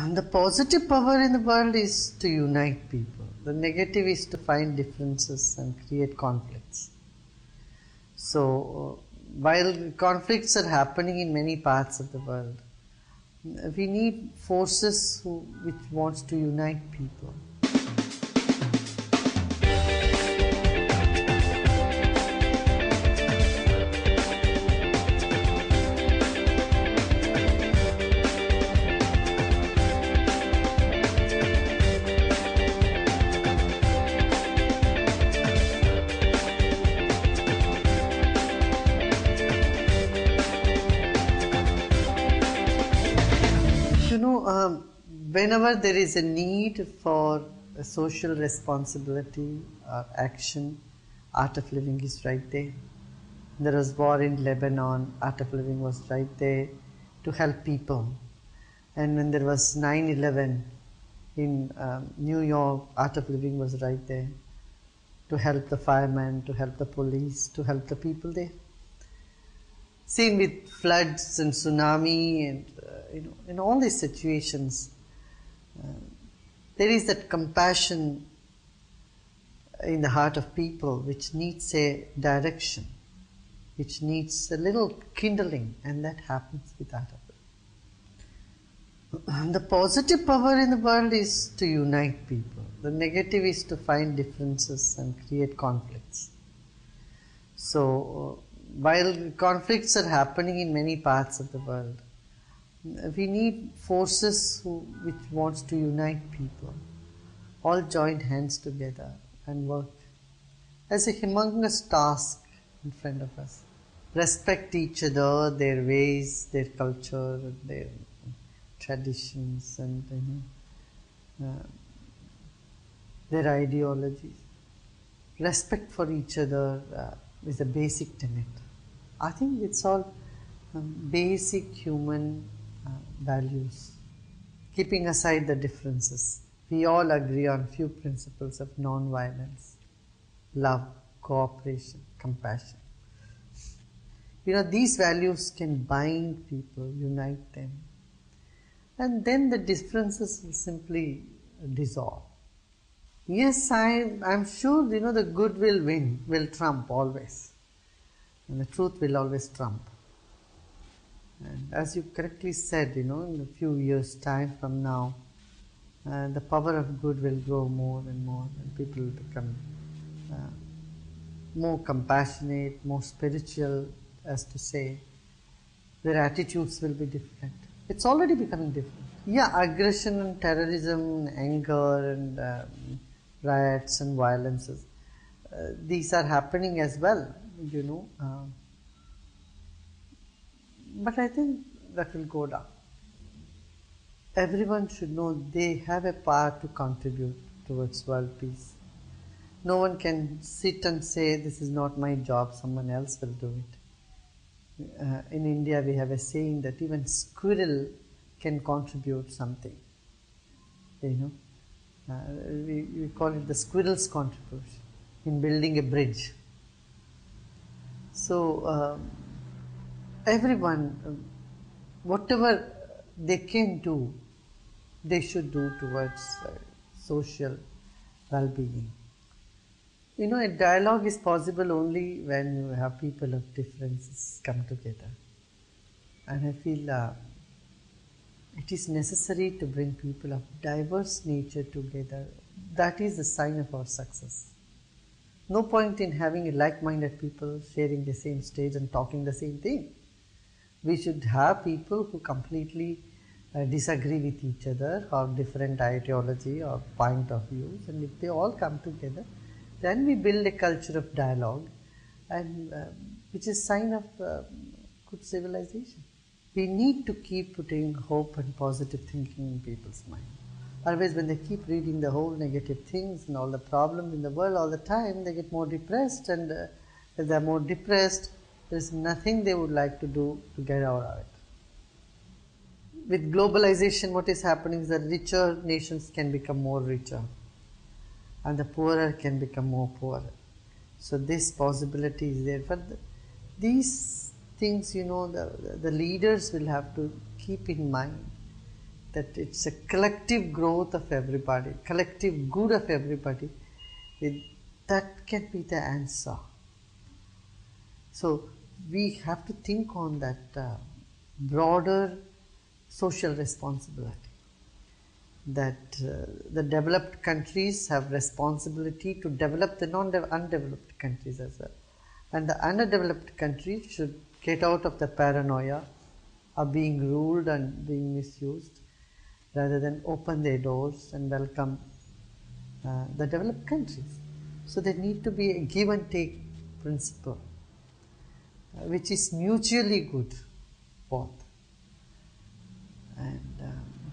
The positive power in the world is to unite people. The negative is to find differences and create conflicts. So, while conflicts are happening in many parts of the world, we need forces which wants to unite people. Whenever there is a need for a social responsibility or action, Art of Living is right there. There was war in Lebanon, Art of Living was right there to help people. And when there was 9/11 in New York, Art of Living was right there to help the firemen, to help the police, to help the people there. Same with floods and tsunami and in all these situations, there is that compassion in the heart of people which needs a direction, which needs a little kindling, and that happens with Art of Living. The positive power in the world is to unite people. The negative is to find differences and create conflicts. So, while conflicts are happening in many parts of the world, we need forces which wants to unite people, all join hands together and work. There's a humongous task in front of us. Respect each other, their ways, their culture, their traditions, and their ideologies. Respect for each other is a basic tenet. I think it's all basic human values. Keeping aside the differences, we all agree on few principles of non-violence, love, cooperation, compassion. These values can bind people, unite them, and then the differences will simply dissolve. Yes, I'm sure the good will win, will trump always, and the truth will always trump. And as you correctly said, in a few years' time from now, the power of good will grow more and more, and people will become more compassionate, more spiritual, as to say. Their attitudes will be different. It's already becoming different. Yeah, aggression and terrorism, and anger and riots and violences, these are happening as well, but I think that will go down. Everyone should know they have a part to contribute towards world peace. No one can sit and say, this is not my job, someone else will do it. In India we have a saying that even squirrel can contribute something. We call it the squirrel's contribution in building a bridge. So everyone, whatever they can do, they should do towards social well-being. A dialogue is possible only when you have people of differences come together. And I feel it is necessary to bring people of diverse nature together. That is the sign of our success. No point in having like-minded people sharing the same stage and talking the same thing. We should have people who completely disagree with each other, or different ideology or point of views, and if they all come together, then we build a culture of dialogue, and which is sign of good civilization. We need to keep putting hope and positive thinking in people's mind. Otherwise, when they keep reading the whole negative things and all the problems in the world all the time, they get more depressed, and if they're more depressed, there's nothing they would like to do to get out of it. With globalization, what is happening is that richer nations can become more richer, and the poorer can become more poorer. So this possibility is there. But these things, the leaders will have to keep in mind that it's a collective growth of everybody, collective good of everybody, that can be the answer. So we have to think on that broader social responsibility, that the developed countries have responsibility to develop the undeveloped countries as well. And the underdeveloped countries should get out of the paranoia of being ruled and being misused, rather than open their doors and welcome the developed countries. So there need to be a give and take principle, which is mutually good both. And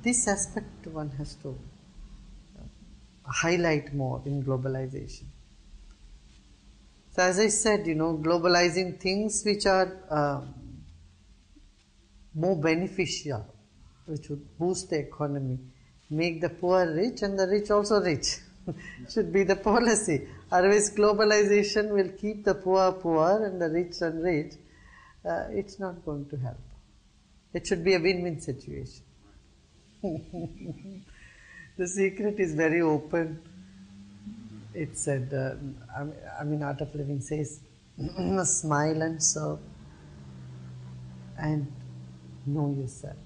this aspect one has to highlight more in globalization. So as I said, globalizing things which are more beneficial, which would boost the economy, make the poor rich and the rich also rich, should be the policy. Otherwise globalization will keep the poor poor and the rich rich. It's not going to help. It should be a win-win situation. The secret is very open. It said, Art of Living says, smile and serve and know yourself.